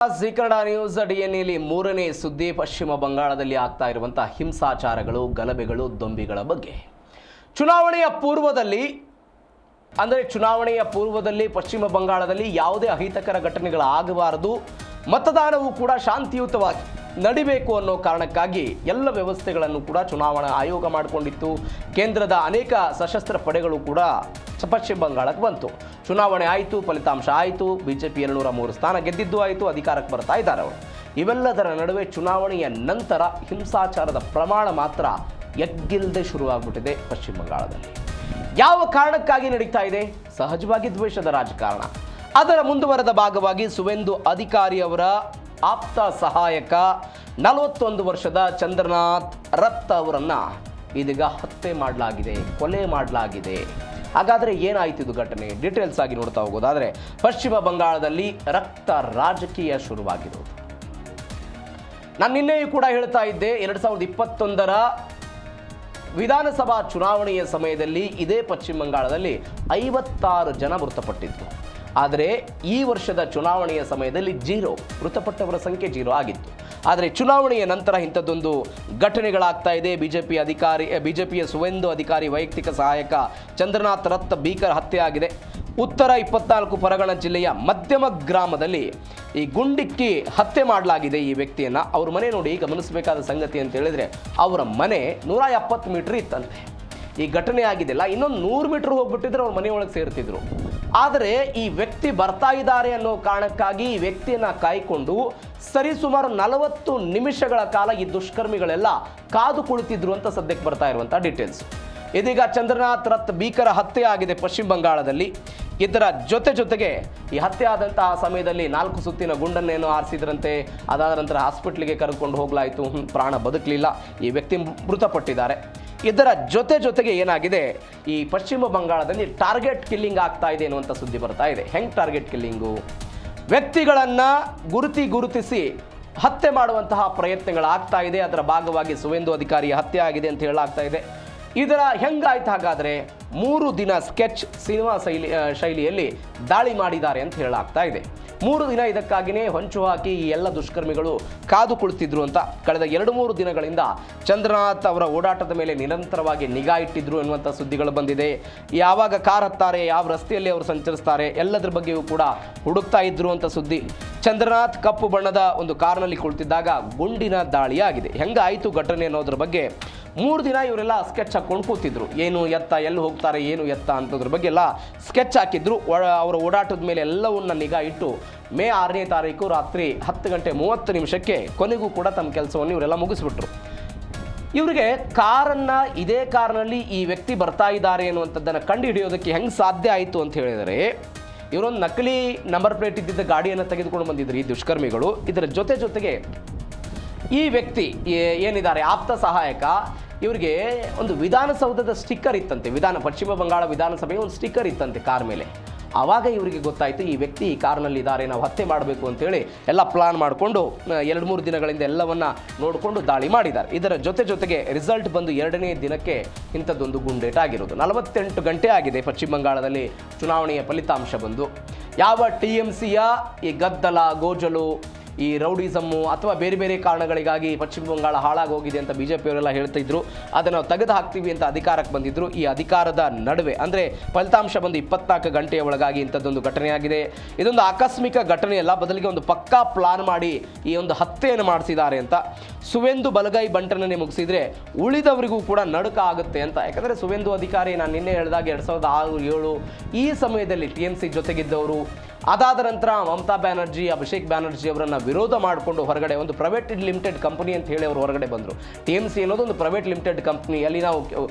ಝೀಕರಣ news ಡಿಎನ್ಎಲಿ ಮೂರನೇ ಸುದ್ದಿ ಪಶ್ಚಿಮ ಬಂಗಾಳದಲ್ಲಿ ಆಗ್ತಾ ಇರುವಂತಹ ಹಿಂಸಾಚಾರಗಳು, ಗಲಭೆಗಳು, ದೊಂಬಿಗಳ ಬಗ್ಗೆ. ಚುನಾವಣೆಯ ಪೂರ್ವದಲ್ಲಿ ಪಶ್ಚಿಮ ಬಂಗಾಳದಲ್ಲಿ ಯಾವುದೇ ಅಹಿತಕರ ಘಟನೆಗಳಾಗಬಾರದು, ಮತದಾನವೂ ಕೂಡ ಶಾಂತಿಯುತವಾಗಿ ನಡಿಬೇಕು ಅನ್ನೋ ಕಾರಣಕ್ಕಾಗಿ ಎಲ್ಲ ವ್ಯವಸ್ಥೆಗಳನ್ನು ಕೂಡ ಚುನಾವಣಾ ಆಯೋಗ ಮಾಡಿಕೊಂಡಿತ್ತು. ಕೇಂದ್ರದ ಅನೇಕ ಸಶಸ್ತ್ರ ಪಡೆಗಳು ಕೂಡ ಪಶ್ಚಿಮ ಬಂಗಾಳಕ್ಕೆ ಬಂತು. ಚುನಾವಣೆ ಆಯಿತು, ಫಲಿತಾಂಶ ಆಯಿತು, ಬಿಜೆಪಿ 203 ಸ್ಥಾನ ಗೆದ್ದಿದ್ದು ಆಯಿತು, ಅಧಿಕಾರಕ್ಕೆ ಬರ್ತಾ ಇದ್ದಾರೆ ಅವರು. ಇವೆಲ್ಲದರ ನಡುವೆ ಚುನಾವಣೆಯ ನಂತರ ಹಿಂಸಾಚಾರದ ಪ್ರಮಾಣ ಮಾತ್ರ ಎಗ್ಗಿಲ್ಲದೆ ಶುರುವಾಗ್ಬಿಟ್ಟಿದೆ ಪಶ್ಚಿಮ ಬಂಗಾಳದಲ್ಲಿ. ಯಾವ ಕಾರಣಕ್ಕಾಗಿ ನಡೀತಾ ಇದೆ? ಸಹಜವಾಗಿ ದ್ವೇಷದ ರಾಜಕಾರಣ. ಅದರ ಮುಂದುವರೆದ ಭಾಗವಾಗಿ ಸುವೇಂದು ಅಧಿಕಾರಿ ಅವರ ಆಪ್ತ ಸಹಾಯಕ 41 ವರ್ಷದ ಚಂದ್ರನಾಥ್ ರತ್ ಅವರನ್ನ ಇದೀಗ ಹತ್ಯೆ ಮಾಡಲಾಗಿದೆ, ಕೊಲೆ ಮಾಡಲಾಗಿದೆ. ಹಾಗಾದರೆ ಏನಾಯ್ತು ಇದು ಘಟನೆ? ಡೀಟೇಲ್ಸ್ ಆಗಿ ನೋಡ್ತಾ ಹೋಗೋದಾದರೆ, ಪಶ್ಚಿಮ ಬಂಗಾಳದಲ್ಲಿ ರಕ್ತ ರಾಜಕೀಯ ಶುರುವಾಗಿರೋದು. ನಾನು ನಿನ್ನೆಯೂ ಕೂಡ ಹೇಳ್ತಾ ಇದ್ದೆ, 2021ರ ವಿಧಾನಸಭಾ ಚುನಾವಣೆಯ ಸಮಯದಲ್ಲಿ ಇದೇ ಪಶ್ಚಿಮ ಬಂಗಾಳದಲ್ಲಿ 56 ಜನ ಮೃತಪಟ್ಟಿದ್ರು. ಆದರೆ ಈ ವರ್ಷದ ಚುನಾವಣೆಯ ಸಮಯದಲ್ಲಿ ಮೃತಪಟ್ಟವರ ಸಂಖ್ಯೆ 0 ಆಗಿತ್ತು. ಆದರೆ ಚುನಾವಣೆಯ ನಂತರ ಇಂಥದ್ದೊಂದು ಘಟನೆಗಳಾಗ್ತಾ ಇದೆ. ಬಿಜೆಪಿಯ ಸುವೇಂದು ಅಧಿಕಾರಿ ವೈಯಕ್ತಿಕ ಸಹಾಯಕ ಚಂದ್ರನಾಥ್ ರತ್ ಭೀಕರ ಹತ್ಯೆ ಆಗಿದೆ. ಉತ್ತರ 24 ಪರಗಣ ಜಿಲ್ಲೆಯ ಮಧ್ಯಮ ಗ್ರಾಮದಲ್ಲಿ ಈ ಗುಂಡಿಕ್ಕಿ ಹತ್ಯೆ ಮಾಡಲಾಗಿದೆ ಈ ವ್ಯಕ್ತಿಯನ್ನು. ಅವ್ರ ಮನೆ ನೋಡಿ, ಗಮನಿಸಬೇಕಾದ ಸಂಗತಿ ಅಂತ ಹೇಳಿದ್ರೆ, ಅವರ ಮನೆ 170 ಮೀಟರ್ ಇತ್ತಂತೆ. ಈ ಘಟನೆ ಆಗಿದೆಲ್ಲ, ಇನ್ನೊಂದು 100 ಮೀಟರ್ ಹೋಗ್ಬಿಟ್ಟಿದ್ರೆ ಅವ್ರ ಮನೆಯೊಳಗೆ ಸೇರ್ತಿದ್ರು. ಆದರೆ ಈ ವ್ಯಕ್ತಿ ಬರ್ತಾ ಇದ್ದಾರೆ ಅನ್ನೋ ಕಾರಣಕ್ಕಾಗಿ ಈ ವ್ಯಕ್ತಿಯನ್ನು ಕಾಯ್ಕೊಂಡು ಸರಿಸುಮಾರು 40 ನಿಮಿಷಗಳ ಕಾಲ ಈ ದುಷ್ಕರ್ಮಿಗಳೆಲ್ಲ ಕಾದು ಕುಳಿತಿದ್ರು ಅಂತ ಸದ್ಯಕ್ಕೆ ಬರ್ತಾ ಇರುವಂಥ ಡೀಟೇಲ್ಸ್. ಇದೀಗ ಚಂದ್ರನಾಥ್ ರತ್ ಭೀಕರ ಹತ್ಯೆ ಆಗಿದೆ ಪಶ್ಚಿಮ ಬಂಗಾಳದಲ್ಲಿ. ಇದರ ಜೊತೆಗೆ ಈ ಹತ್ಯೆ ಆದಂತಹ ಸಮಯದಲ್ಲಿ 4 ಸುತ್ತಿನ ಗುಂಡನ್ನೇನೋ ಆರಿಸಿದ್ರಂತೆ. ಅದಾದ ನಂತರ ಹಾಸ್ಪಿಟ್ಲಿಗೆ ಕರೆದುಕೊಂಡು ಹೋಗಲಾಯಿತು, ಪ್ರಾಣ ಬದುಕಲಿಲ್ಲ, ಈ ವ್ಯಕ್ತಿ ಮೃತಪಟ್ಟಿದ್ದಾರೆ. ಇದರ ಜೊತೆಗೆ ಏನಾಗಿದೆ, ಈ ಪಶ್ಚಿಮ ಬಂಗಾಳದಲ್ಲಿ ಟಾರ್ಗೆಟ್ ಕಿಲ್ಲಿಂಗ್ ಆಗ್ತಾ ಇದೆ ಅನ್ನುವಂಥ ಸುದ್ದಿ ಬರ್ತಾ ಇದೆ. ಹೆಂಗೆ ಟಾರ್ಗೆಟ್ ಕಿಲ್ಲಿಂಗು? ವ್ಯಕ್ತಿಗಳನ್ನು ಗುರುತಿಸಿ ಹತ್ಯೆ ಮಾಡುವಂತಹ ಪ್ರಯತ್ನಗಳಾಗ್ತಾ ಇದೆ. ಅದರ ಭಾಗವಾಗಿ ಸುವೇಂದು ಅಧಿಕಾರಿಯ ಹತ್ಯೆ ಆಗಿದೆ ಅಂತ ಹೇಳಲಾಗ್ತಾ ಇದೆ. ಇದರ ಹೆಂಗಾಯ್ತು ಹಾಗಾದರೆ? 3 ದಿನ ಸ್ಕೆಚ್ ಸಿನಿಮಾ ಶೈಲಿಯಲ್ಲಿ ದಾಳಿ ಮಾಡಿದ್ದಾರೆ ಅಂತ ಹೇಳಲಾಗ್ತಾ ಇದೆ. 3 ದಿನ ಇದಕ್ಕಾಗಿಯೇ ಹೊಂಚು ಹಾಕಿ ಈ ಎಲ್ಲ ದುಷ್ಕರ್ಮಿಗಳು ಕಾದು ಕುಳಿತಿದ್ರು ಅಂತ. ಕಳೆದ 2-3 ದಿನಗಳಿಂದ ಚಂದ್ರನಾಥ್ ಅವರ ಓಡಾಟದ ಮೇಲೆ ನಿರಂತರವಾಗಿ ನಿಗಾ ಇಟ್ಟಿದ್ರು ಎನ್ನುವಂಥ ಸುದ್ದಿಗಳು ಬಂದಿದೆ. ಯಾವಾಗ ಕಾರ್ ಹತ್ತಾರೆ, ಯಾವ ರಸ್ತೆಯಲ್ಲಿ ಅವರು ಸಂಚರಿಸ್ತಾರೆ, ಎಲ್ಲದರ ಬಗ್ಗೆಯೂ ಕೂಡ ಹುಡುಕ್ತಾ ಇದ್ರು ಅಂತ ಸುದ್ದಿ. ಚಂದ್ರನಾಥ್ ಕಪ್ಪು ಬಣ್ಣದ ಒಂದು ಕಾರ್ನಲ್ಲಿ ಕುಳಿತಿದ್ದಾಗ ಗುಂಡಿನ ದಾಳಿಯಾಗಿದೆ. ಹೆಂಗಾಯಿತು ಘಟನೆ ಅನ್ನೋದ್ರ ಬಗ್ಗೆ 3 ದಿನ ಇವರೆಲ್ಲ ಸ್ಕೆಚ್ ಹಾಕ್ಕೊಂಡು ಕೂತಿದ್ರು. ಏನು ಎತ್ತ, ಎಲ್ಲಿ ಹೋಗ್ತಾರೆ, ಏನು ಎತ್ತ ಅಂತದ್ರ ಬಗ್ಗೆ ಎಲ್ಲ ಸ್ಕೆಚ್ ಹಾಕಿದ್ರು. ಅವರ ಓಡಾಟದ ಮೇಲೆ ಎಲ್ಲವನ್ನ ನಿಗಾ ಇಟ್ಟು ಮೇ 6ನೇ ತಾರೀಕು ರಾತ್ರಿ 10:30 ಕೊನೆಗೂ ಕೂಡ ತಮ್ಮ ಕೆಲಸವನ್ನು ಇವರೆಲ್ಲ ಮುಗಿಸ್ಬಿಟ್ರು. ಇವರಿಗೆ ಇದೇ ಕಾರಿನಲ್ಲಿ ಈ ವ್ಯಕ್ತಿ ಬರ್ತಾ ಇದ್ದಾರೆ ಅನ್ನುವಂಥದ್ದನ್ನು ಕಂಡು ಹಿಡಿಯೋದಕ್ಕೆ ಹೆಂಗೆ ಸಾಧ್ಯ ಆಯಿತು ಅಂತ ಹೇಳಿದರೆ, ಇವರೊಂದು ನಕಲಿ ನಂಬರ್ ಪ್ಲೇಟ್ ಇದ್ದಿದ್ದ ಗಾಡಿಯನ್ನು ತೆಗೆದುಕೊಂಡು ಬಂದಿದ್ರು ಈ ದುಷ್ಕರ್ಮಿಗಳು. ಇದರ ಜೊತೆಗೆ ಈ ವ್ಯಕ್ತಿ ಏನಿದ್ದಾರೆ ಆಪ್ತ ಸಹಾಯಕ, ಇವರಿಗೆ ಒಂದು ವಿಧಾನಸೌಧದ ಸ್ಟಿಕ್ಕರ್ ಇತ್ತಂತೆ. ಪಶ್ಚಿಮ ಬಂಗಾಳ ವಿಧಾನಸಭೆಯ ಒಂದು ಸ್ಟಿಕ್ಕರ್ ಇತ್ತಂತೆ ಕಾರ್ ಮೇಲೆ. ಆವಾಗ ಇವರಿಗೆ ಗೊತ್ತಾಯಿತು ಈ ವ್ಯಕ್ತಿ ಈ ಕಾರ್ನಲ್ಲಿ ಇದ್ದಾರೆ, ನಾವು ಹತ್ಯೆ ಮಾಡಬೇಕು ಅಂತೇಳಿ ಎಲ್ಲ ಪ್ಲಾನ್ ಮಾಡಿಕೊಂಡು 2-3 ದಿನಗಳಿಂದ ಎಲ್ಲವನ್ನ ನೋಡಿಕೊಂಡು ದಾಳಿ ಮಾಡಿದ್ದಾರೆ. ಇದರ ಜೊತೆಗೆ ರಿಸಲ್ಟ್ ಬಂದು 2ನೇ ದಿನಕ್ಕೆ ಇಂಥದ್ದೊಂದು ಗುಂಡೇಟ್ ಆಗಿರೋದು. 48 ಗಂಟೆ ಆಗಿದೆ ಪಶ್ಚಿಮ ಬಂಗಾಳದಲ್ಲಿ ಚುನಾವಣೆಯ ಫಲಿತಾಂಶ ಬಂದು. ಯಾವ TMCಯ ಈ ಗದ್ದಲ, ಗೋಜಲು, ಈ ರೌಡಿಸಮ್ಮು ಅಥವಾ ಬೇರೆ ಕಾರಣಗಳಿಗಾಗಿ ಪಶ್ಚಿಮ ಬಂಗಾಳ ಹಾಳಾಗೋಗಿದೆ ಅಂತ ಬಿಜೆಪಿಯವರೆಲ್ಲ ಹೇಳ್ತಿದ್ರು. ಅದನ್ನು ನಾವು ತೆಗೆದು ಹಾಕ್ತೀವಿ ಅಂತ ಅಧಿಕಾರಕ್ಕೆ ಬಂದಿದ್ರು. ಈ ಅಧಿಕಾರದ ನಡುವೆ ಅಂದರೆ ಫಲಿತಾಂಶ ಬಂದು 24 ಗಂಟೆಯ ಒಳಗಾಗಿ ಇಂಥದ್ದೊಂದು ಘಟನೆಯಾಗಿದೆ. ಇದೊಂದು ಆಕಸ್ಮಿಕ ಘಟನೆಯಲ್ಲ, ಬದಲಿಗೆ ಒಂದು ಪಕ್ಕಾ ಪ್ಲಾನ್ ಮಾಡಿ ಈ ಒಂದು ಹತ್ಯೆಯನ್ನು ಮಾಡಿಸಿದ್ದಾರೆ ಅಂತ. ಸುವೇಂದು ಬಲಗೈ ಬಂಟನನ್ನೇ ಮುಗಿಸಿದ್ರೆ ಉಳಿದವರಿಗೂ ಕೂಡ ನಡುಕ ಆಗುತ್ತೆ ಅಂತ. ಯಾಕಂದರೆ ಸುವೇಂದು ಅಧಿಕಾರಿ, ನಾನು ನಿನ್ನೆ ಹೇಳಿದಾಗ 2006-7 ಈ ಸಮಯದಲ್ಲಿ TMC ಜೊತೆಗಿದ್ದವರು. ಅದಾದ ನಂತರ ಮಮತಾ ಬ್ಯಾನರ್ಜಿ, ಅಭಿಷೇಕ್ ಬ್ಯಾನರ್ಜಿ ಅವರನ್ನು ವಿರೋಧ ಮಾಡಿಕೊಂಡು ಹೊರಗಡೆ ಒಂದು ಪ್ರೈವೇಟ್ ಲಿಮಿಟೆಡ್ ಕಂಪನಿ ಅಂತ ಹೇಳಿ ಅವರು ಹೊರಗಡೆ ಬಂದರು. TMC ಅನ್ನೋದು ಒಂದು ಪ್ರೈವೇಟ್ ಲಿಮಿಟೆಡ್ ಕಂಪ್ನಿ, ಅಲ್ಲಿ ನಾವು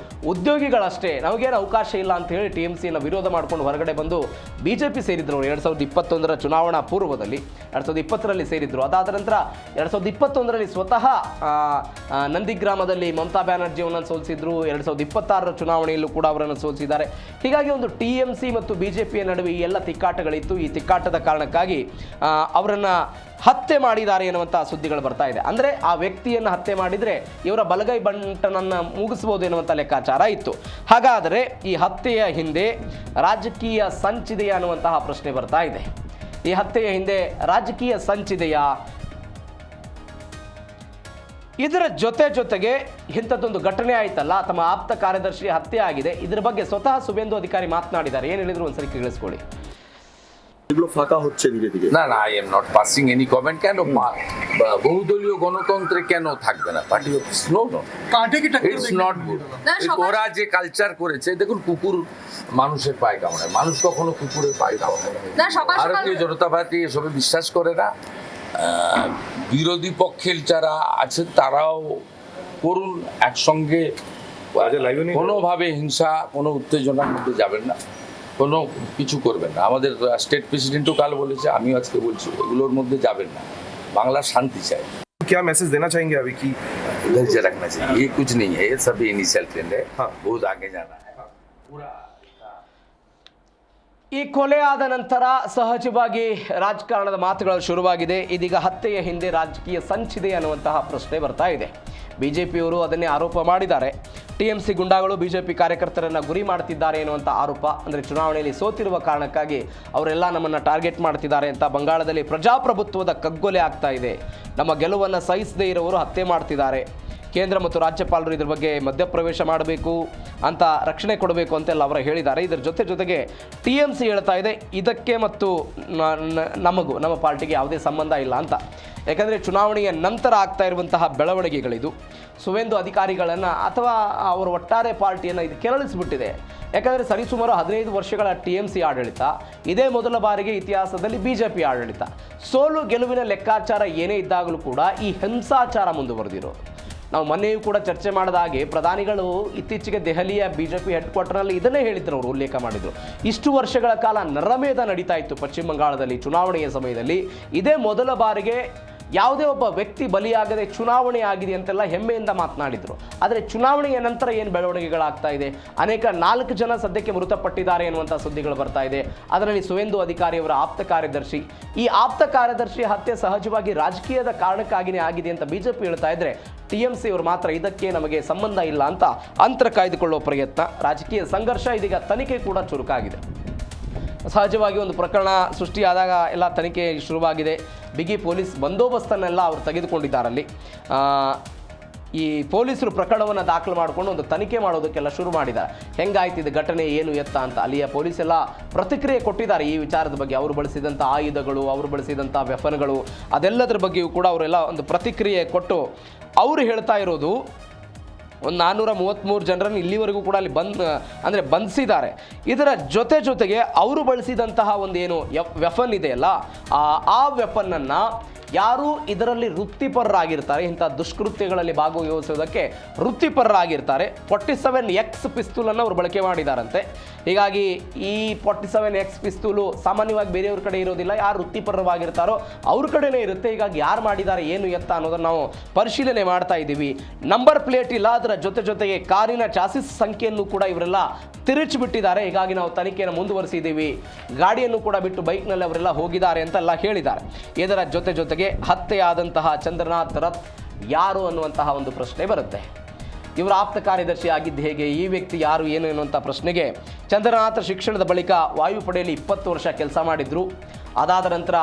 ಉದ್ಯೋಗಿಗಳಷ್ಟೇ, ನಮಗೇನು ಅವಕಾಶ ಇಲ್ಲ ಅಂತ ಹೇಳಿ TMCಯನ್ನು ವಿರೋಧ ಮಾಡ್ಕೊಂಡು ಹೊರಗಡೆ ಬಂದು ಬಿಜೆಪಿ ಸೇರಿದ್ರು. 2021ರ ಚುನಾವಣಾ ಪೂರ್ವದಲ್ಲಿ 2020ರಲ್ಲಿ ಸೇರಿದ್ರು. ಅದಾದ ನಂತರ 2021ರಲ್ಲಿ ಸ್ವತಃ ನಂದಿಗ್ರಾಮದಲ್ಲಿ ಮಮತಾ ಬ್ಯಾನರ್ಜಿಯವರನ್ನು ಸೋಲಿಸಿದ್ರು. 2026ರ ಚುನಾವಣೆಯಲ್ಲೂ ಕೂಡ ಅವರನ್ನು ಸೋಲಿಸಿದ್ದಾರೆ. ಹೀಗಾಗಿ ಒಂದು TMC ಮತ್ತು ಬಿಜೆಪಿಯ ನಡುವೆ ಈ ಎಲ್ಲ ತಿಕ್ಕಾಟಗಳಿತ್ತು. ಈ ತಿಕ್ಕಾಟದ ಕಾರಣಕ್ಕಾಗಿ ಅವರನ್ನು ಹತ್ಯೆ ಮಾಡಿದ್ದಾರೆ ಎನ್ನುವಂಥ ಸುದ್ದಿಗಳು ಬರ್ತಾ ಇದೆ. ಅಂದರೆ ಆ ವ್ಯಕ್ತಿಯನ್ನು ಹತ್ಯೆ ಮಾಡಿದರೆ ಇವರ ಬಲಗೈ ಬಂಟನನ್ನು ಮುಗಿಸ್ಬೋದು ಎನ್ನುವಂಥ ಲೆಕ್ಕಾಚಾರ ಇತ್ತು. ಹಾಗಾದರೆ ಈ ಹತ್ಯೆಯ ಹಿಂದೆ ರಾಜಕೀಯ ಸಂಚಿದೆ ಅನ್ನುವಂತಹ ಪ್ರಶ್ನೆ ಬರ್ತಾ ಇದೆ. ಈ ಹತ್ಯೆಯ ಹಿಂದೆ ರಾಜಕೀಯ ಸಂಚಿದೆಯಾ? ಇದರ ಜೊತೆಗೆ ಇಂಥದ್ದೊಂದು ಘಟನೆ ಆಯ್ತಲ್ಲ, ತಮ್ಮ ಆಪ್ತ ಕಾರ್ಯದರ್ಶಿ ಹತ್ಯೆ ಆಗಿದೆ, ಇದ್ರ ಬಗ್ಗೆ ಸ್ವತಃ শুভেন্দু অধিকারী ಮಾತನಾಡಿದ್ದಾರೆ. ಏನು ಹೇಳಿದ್ರು ಒಂದ್ಸರಿ ಕೇಳಿಸ್ಕೊಳ್ಳಿ. এগুলো ফাঁকা হচ্ছে ধীরে ধীরে। না না, I am not passing any comment. কেন বহুদলীয় গণতন্ত্রে কেন থাকবে না party office? No no, it's not good. ওরা যে কালচার করেছে, দেখুন কুকুর মানুষের পায়ে কামড়ায়, মানুষ কখনো কুকুরের পায়ে কামড়ায় না। ভারতীয় জনতা পার্টি এসবে বিশ্বাস করে না। বিরোধী পক্ষের যারা আছেন তারাও করুন, একসঙ্গে কোনোভাবে হিংসা, কোনো উত্তেজনার মধ্যে যাবেন না, কোনো কিছু করবেন না। আমাদের স্টেট প্রেসিডেন্টও কাল বলেছে, আমিও আজকে বলছি, এগুলোর মধ্যে যাবেন না। বাংলা শান্তি চাই। क्या मैसेज देना चाहेंगे अभी की धैर्य रखना चाहिए, ये कुछ नहीं है, ये सभी इनिशियल ट्रेंड है, बहुत आगे जाना है पूरा। ಈ ಕೊಲೆ ಆದ ನಂತರ ಸಹಜವಾಗಿ ರಾಜಕಾರಣದ ಮಾತುಗಳು ಶುರುವಾಗಿದೆ. ಇದೀಗ ಹತ್ಯೆಯ ಹಿಂದೆ ರಾಜಕೀಯ ಸಂಚಿದೆ ಅನ್ನುವಂತಹ ಪ್ರಶ್ನೆ ಬರ್ತಾ ಇದೆ. ಬಿಜೆಪಿಯವರು ಅದನ್ನೇ ಆರೋಪ ಮಾಡಿದ್ದಾರೆ. ಟಿಎಂಸಿ ಗುಂಡಾಗಳು ಬಿಜೆಪಿ ಕಾರ್ಯಕರ್ತರನ್ನು ಗುರಿ ಮಾಡ್ತಿದ್ದಾರೆ ಎನ್ನುವಂಥ ಆರೋಪ, ಅಂದರೆ ಚುನಾವಣೆಯಲ್ಲಿ ಸೋತಿರುವ ಕಾರಣಕ್ಕಾಗಿ ಅವರೆಲ್ಲ ನಮ್ಮನ್ನು ಟಾರ್ಗೆಟ್ ಮಾಡ್ತಿದ್ದಾರೆ ಅಂತ. ಬಂಗಾಳದಲ್ಲಿ ಪ್ರಜಾಪ್ರಭುತ್ವದ ಕಗ್ಗೊಲೆ ಆಗ್ತಾ ಇದೆ, ನಮ್ಮ ಗೆಲುವನ್ನು ಸಹಿಸದೇ ಇರೋರು ಹತ್ಯೆ ಮಾಡ್ತಿದ್ದಾರೆ, ಕೇಂದ್ರ ಮತ್ತು ರಾಜ್ಯಪಾಲರು ಇದ್ರ ಬಗ್ಗೆ ಮಧ್ಯಪ್ರವೇಶ ಮಾಡಬೇಕು ಅಂತ, ರಕ್ಷಣೆ ಕೊಡಬೇಕು ಅಂತೆಲ್ಲ ಅವರು ಹೇಳಿದ್ದಾರೆ. ಇದರ ಜೊತೆಗೆ TMC ಹೇಳ್ತಾ ಇದೆ ಇದಕ್ಕೆ ಮತ್ತು ನಮ್ಮ ಪಾರ್ಟಿಗೆ ಯಾವುದೇ ಸಂಬಂಧ ಇಲ್ಲ ಅಂತ. ಯಾಕಂದರೆ ಚುನಾವಣೆಯ ನಂತರ ಆಗ್ತಾ ಇರುವಂತಹ ಬೆಳವಣಿಗೆಗಳಿದು শুভেন্দু ಅಧಿಕಾರಿಗಳನ್ನು ಅಥವಾ ಅವರ ಒಟ್ಟಾರೆ ಪಾರ್ಟಿಯನ್ನು ಇದು ಕೆರಳಿಸಿಬಿಟ್ಟಿದೆ. ಯಾಕಂದರೆ ಸರಿಸುಮಾರು 15 ವರ್ಷಗಳ TMC ಆಡಳಿತ, ಇದೇ ಮೊದಲ ಬಾರಿಗೆ ಇತಿಹಾಸದಲ್ಲಿ BJP ಆಡಳಿತ. ಸೋಲು ಗೆಲುವಿನ ಲೆಕ್ಕಾಚಾರ ಏನೇ ಇದ್ದಾಗಲೂ ಕೂಡ ಈ ಹಿಂಸಾಚಾರ ಮುಂದುವರೆದಿರೋದು. ನಾವು ಮೊನ್ನೆಯೂ ಕೂಡ ಚರ್ಚೆ ಮಾಡಿದ ಹಾಗೆ ಪ್ರಧಾನಿಗಳು ಇತ್ತೀಚೆಗೆ ದೆಹಲಿಯ BJP ಹೆಡ್ ಕ್ವಾರ್ಟರ್ನಲ್ಲಿ ಇದನ್ನೇ ಹೇಳಿದ್ರು, ಅವರು ಉಲ್ಲೇಖ ಮಾಡಿದರು. ಇಷ್ಟು ವರ್ಷಗಳ ಕಾಲ ನರಮೇಧ ನಡೀತಾ ಇತ್ತು ಪಶ್ಚಿಮ ಬಂಗಾಳದಲ್ಲಿ ಚುನಾವಣೆಯ ಸಮಯದಲ್ಲಿ. ಇದೇ ಮೊದಲ ಬಾರಿಗೆ ಯಾವುದೇ ಒಬ್ಬ ವ್ಯಕ್ತಿ ಬಲಿಯಾಗದೆ ಚುನಾವಣೆ ಆಗಿದೆ ಅಂತೆಲ್ಲ ಹೆಮ್ಮೆಯಿಂದ ಮಾತನಾಡಿದರು. ಆದರೆ ಚುನಾವಣೆಯ ನಂತರ ಏನು ಬೆಳವಣಿಗೆಗಳಾಗ್ತಾ ಇದೆ, ಅನೇಕ 4 ಜನ ಸದ್ಯಕ್ಕೆ ಮೃತಪಟ್ಟಿದ್ದಾರೆ ಎನ್ನುವಂಥ ಸುದ್ದಿಗಳು ಬರ್ತಾ ಇದೆ. ಅದರಲ್ಲಿ শুভেন্দু ಅಧಿಕಾರಿಯವರ ಆಪ್ತ ಕಾರ್ಯದರ್ಶಿ, ಈ ಆಪ್ತ ಕಾರ್ಯದರ್ಶಿ ಹತ್ಯೆ ಸಹಜವಾಗಿ ರಾಜಕೀಯದ ಕಾರಣಕ್ಕಾಗಿಯೇ ಆಗಿದೆ ಅಂತ BJP ಹೇಳ್ತಾ ಇದ್ರೆ, TMC ಅವರು ಮಾತ್ರ ಇದಕ್ಕೆ ನಮಗೆ ಸಂಬಂಧ ಇಲ್ಲ ಅಂತ ಅಂತರ ಕಾಯ್ದುಕೊಳ್ಳುವ ಪ್ರಯತ್ನ. ರಾಜಕೀಯ ಸಂಘರ್ಷ ಇದೀಗ ತನಿಖೆ ಕೂಡ ಚುರುಕಾಗಿದೆ. ಸಹಜವಾಗಿ ಒಂದು ಪ್ರಕರಣ ಸೃಷ್ಟಿಯಾದಾಗ ಎಲ್ಲ ತನಿಖೆ ಶುರುವಾಗಿದೆ. ಬಿಗಿ ಪೊಲೀಸ್ ಬಂದೋಬಸ್ತನ್ನೆಲ್ಲ ಅವರು ತೆಗೆದುಕೊಂಡಿದ್ದಾರಲ್ಲಿ. ಈ ಪೊಲೀಸರು ಪ್ರಕರಣವನ್ನು ದಾಖಲು ಮಾಡಿಕೊಂಡು ಒಂದು ತನಿಖೆ ಮಾಡೋದಕ್ಕೆಲ್ಲ ಶುರು ಮಾಡಿದ್ದಾರೆ. ಹೆಂಗಾಯ್ತು ಇದು ಘಟನೆ, ಏನು ಎತ್ತ ಅಂತ. ಅಲ್ಲಿಯ ಪೊಲೀಸ್ ಎಲ್ಲ ಪ್ರತಿಕ್ರಿಯೆ ಕೊಟ್ಟಿದ್ದಾರೆ ಈ ವಿಚಾರದ ಬಗ್ಗೆ. ಅವರು ಬಳಸಿದಂಥ ಆಯುಧಗಳು, ಅವರು ಬಳಸಿದಂಥ ವೆಫನ್ಗಳು, ಅದೆಲ್ಲದರ ಬಗ್ಗೆಯೂ ಕೂಡ ಅವರೆಲ್ಲ ಒಂದು ಪ್ರತಿಕ್ರಿಯೆ ಕೊಟ್ಟು ಅವರು ಹೇಳ್ತಾ ಇರೋದು, ಒಂದು 433 ಜನರನ್ನು ಇಲ್ಲಿವರೆಗೂ ಕೂಡ ಅಲ್ಲಿ ಬಂಧಿಸಿದ್ದಾರೆ. ಇದರ ಜೊತೆಗೆ ಅವರು ಬಳಸಿದಂತಹ ಒಂದು ಏನು ವೆಫನ್ ಇದೆಯಲ್ಲ, ಆ ವೆಫನ್ನನ್ನು ಯಾರು ಇದರಲ್ಲಿ ವೃತ್ತಿಪರರಾಗಿರ್ತಾರೆ, ಇಂಥ ದುಷ್ಕೃತ್ಯಗಳಲ್ಲಿ ಭಾಗವಹಿಸುವುದಕ್ಕೆ ವೃತ್ತಿಪರರಾಗಿರ್ತಾರೆ, 47X ಪಿಸ್ತೂಲನ್ನು ಅವರು ಬಳಕೆ ಮಾಡಿದಾರಂತೆ. ಹೀಗಾಗಿ ಈ 47X ಪಿಸ್ತೂಲು ಸಾಮಾನ್ಯವಾಗಿ ಬೇರೆಯವ್ರ ಕಡೆ ಇರೋದಿಲ್ಲ, ಯಾರು ವೃತ್ತಿಪರವಾಗಿರ್ತಾರೋ ಅವ್ರ ಕಡೆನೇ ಇರುತ್ತೆ. ಹೀಗಾಗಿ ಯಾರು ಮಾಡಿದ್ದಾರೆ ಏನು ಎತ್ತ ಅನ್ನೋದನ್ನು ನಾವು ಪರಿಶೀಲನೆ ಮಾಡ್ತಾ ಇದ್ದೀವಿ. ನಂಬರ್ ಪ್ಲೇಟ್ ಇಲ್ಲ, ಅದರ ಜೊತೆಗೆ ಕಾರಿನ ಚಾಸಿಸ್ ಸಂಖ್ಯೆಯನ್ನು ಕೂಡ ಇವರೆಲ್ಲ ತಿರುಚಿಬಿಟ್ಟಿದ್ದಾರೆ. ಹೀಗಾಗಿ ನಾವು ತನಿಖೆಯನ್ನು ಮುಂದುವರಿಸಿದ್ದೀವಿ, ಗಾಡಿಯನ್ನು ಕೂಡ ಬಿಟ್ಟು ಬೈಕ್ನಲ್ಲಿ ಅವರೆಲ್ಲ ಹೋಗಿದ್ದಾರೆ ಅಂತೆಲ್ಲ ಹೇಳಿದ್ದಾರೆ. ಇದರ ಜೊತೆಗೆ ಹತ್ಯೆಯಾದಂತಹ ಚಂದ್ರನಾಥ್ ರಥ್ ಯಾರು ಅನ್ನುವಂತಹ ಒಂದು ಪ್ರಶ್ನೆ ಬರುತ್ತೆ. ಇವರ ಆಪ್ತ ಕಾರ್ಯದರ್ಶಿ ಆಗಿದ್ದು ಹೇಗೆ, ಈ ವ್ಯಕ್ತಿ ಯಾರು ಏನು ಎನ್ನುವಂಥ ಪ್ರಶ್ನೆಗೆ, ಚಂದ್ರನಾಥ್ ಶಿಕ್ಷಣದ ಬಳಿಕ ವಾಯುಪಡೆಯಲ್ಲಿ 20 ವರ್ಷ ಕೆಲಸ ಮಾಡಿದ್ರು. ಅದಾದ ನಂತರ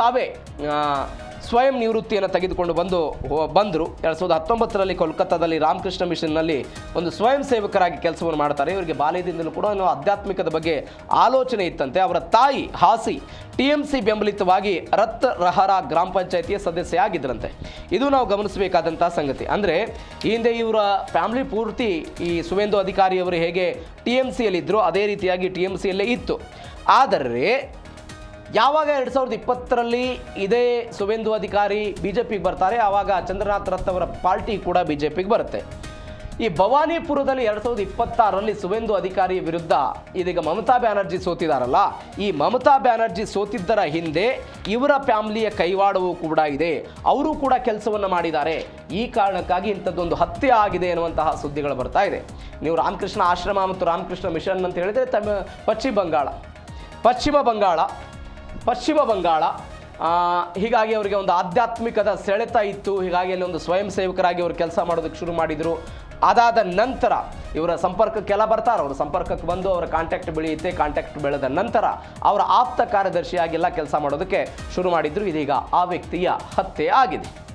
ತಾವೇ ಸ್ವಯಂ ನಿವೃತ್ತಿಯನ್ನು ತೆಗೆದುಕೊಂಡು ಬಂದರು. 2019ರಲ್ಲಿ ಕೋಲ್ಕತ್ತಾದಲ್ಲಿ ರಾಮಕೃಷ್ಣ ಮಿಷನ್ನಲ್ಲಿ ಒಂದು ಸ್ವಯಂ ಸೇವಕರಾಗಿ ಕೆಲಸವನ್ನು ಮಾಡ್ತಾರೆ. ಇವರಿಗೆ ಬಾಲ್ಯದಿಂದಲೂ ಕೂಡ ಆಧ್ಯಾತ್ಮಿಕದ ಬಗ್ಗೆ ಆಲೋಚನೆ ಇತ್ತಂತೆ. ಅವರ ತಾಯಿ ಹಾಸಿ TMC ಬೆಂಬಲಿತವಾಗಿ ರತ್ ರಹರ ಗ್ರಾಮ ಪಂಚಾಯಿತಿಯ ಸದಸ್ಯ ಆಗಿದ್ರಂತೆ. ಇದು ನಾವು ಗಮನಿಸಬೇಕಾದಂಥ ಸಂಗತಿ. ಅಂದರೆ ಈ ಹಿಂದೆ ಇವರ ಫ್ಯಾಮಿಲಿ ಪೂರ್ತಿ ಈ শুভেন্দু ಅಧಿಕಾರಿಯವರು ಹೇಗೆ TMCಯಲ್ಲಿದ್ದರು ಅದೇ ರೀತಿಯಾಗಿ TMCಯಲ್ಲೇ ಇತ್ತು. ಆದರೆ ಯಾವಾಗ 2020ರಲ್ಲಿ ಇದೇ শুভেন্দু ಅಧಿಕಾರಿ BJPಗೆ ಬರ್ತಾರೆ, ಆವಾಗ ಚಂದ್ರನಾಥ್ ರಥ್ ಅವರ ಪಾರ್ಟಿ ಕೂಡ BJPಗೆ ಬರುತ್ತೆ. ಈ ಭವಾನಿಪುರದಲ್ಲಿ 2026ರಲ್ಲಿ শুভেন্দু ಅಧಿಕಾರಿ ವಿರುದ್ಧ ಇದೀಗ ಮಮತಾ ಬ್ಯಾನರ್ಜಿ ಸೋತಿದಾರಲ್ಲ, ಈ ಮಮತಾ ಬ್ಯಾನರ್ಜಿ ಸೋತಿದ್ದರ ಹಿಂದೆ ಇವರ ಫ್ಯಾಮಿಲಿಯ ಕೈವಾಡವೂ ಕೂಡ ಇದೆ. ಅವರು ಕೂಡ ಕೆಲಸವನ್ನು ಮಾಡಿದ್ದಾರೆ. ಈ ಕಾರಣಕ್ಕಾಗಿ ಇಂಥದ್ದೊಂದು ಹತ್ಯೆ ಆಗಿದೆ ಎನ್ನುವಂತಹ ಸುದ್ದಿಗಳು ಬರ್ತಾ ಇದೆ. ನೀವು ರಾಮಕೃಷ್ಣ ಆಶ್ರಮ ಮತ್ತು ರಾಮಕೃಷ್ಣ ಮಿಷನ್ ಅಂತ ಹೇಳಿದರೆ ಪಶ್ಚಿಮ ಬಂಗಾಳ ಹೀಗಾಗಿ ಅವರಿಗೆ ಒಂದು ಆಧ್ಯಾತ್ಮಿಕದ ಸೆಳೆತ ಇತ್ತು. ಹೀಗಾಗಿ ಅಲ್ಲಿ ಒಂದು ಸ್ವಯಂ ಸೇವಕರಾಗಿ ಅವರು ಕೆಲಸ ಮಾಡೋದಕ್ಕೆ ಶುರು ಮಾಡಿದರು. ಅದಾದ ನಂತರ ಇವರ ಸಂಪರ್ಕಕ್ಕೆಲ್ಲ ಬರ್ತಾರೆ. ಅವರ ಸಂಪರ್ಕಕ್ಕೆ ಬಂದು ಅವರ ಕಾಂಟ್ಯಾಕ್ಟ್ ಬೆಳೆಯುತ್ತೆ. ಕಾಂಟ್ಯಾಕ್ಟ್ ಬೆಳೆದ ನಂತರ ಅವರ ಆಪ್ತ ಕಾರ್ಯದರ್ಶಿಯಾಗೆಲ್ಲ ಕೆಲಸ ಮಾಡೋದಕ್ಕೆ ಶುರು ಮಾಡಿದ್ರು. ಇದೀಗ ಆ ವ್ಯಕ್ತಿಯ ಹತ್ಯೆ ಆಗಿದೆ.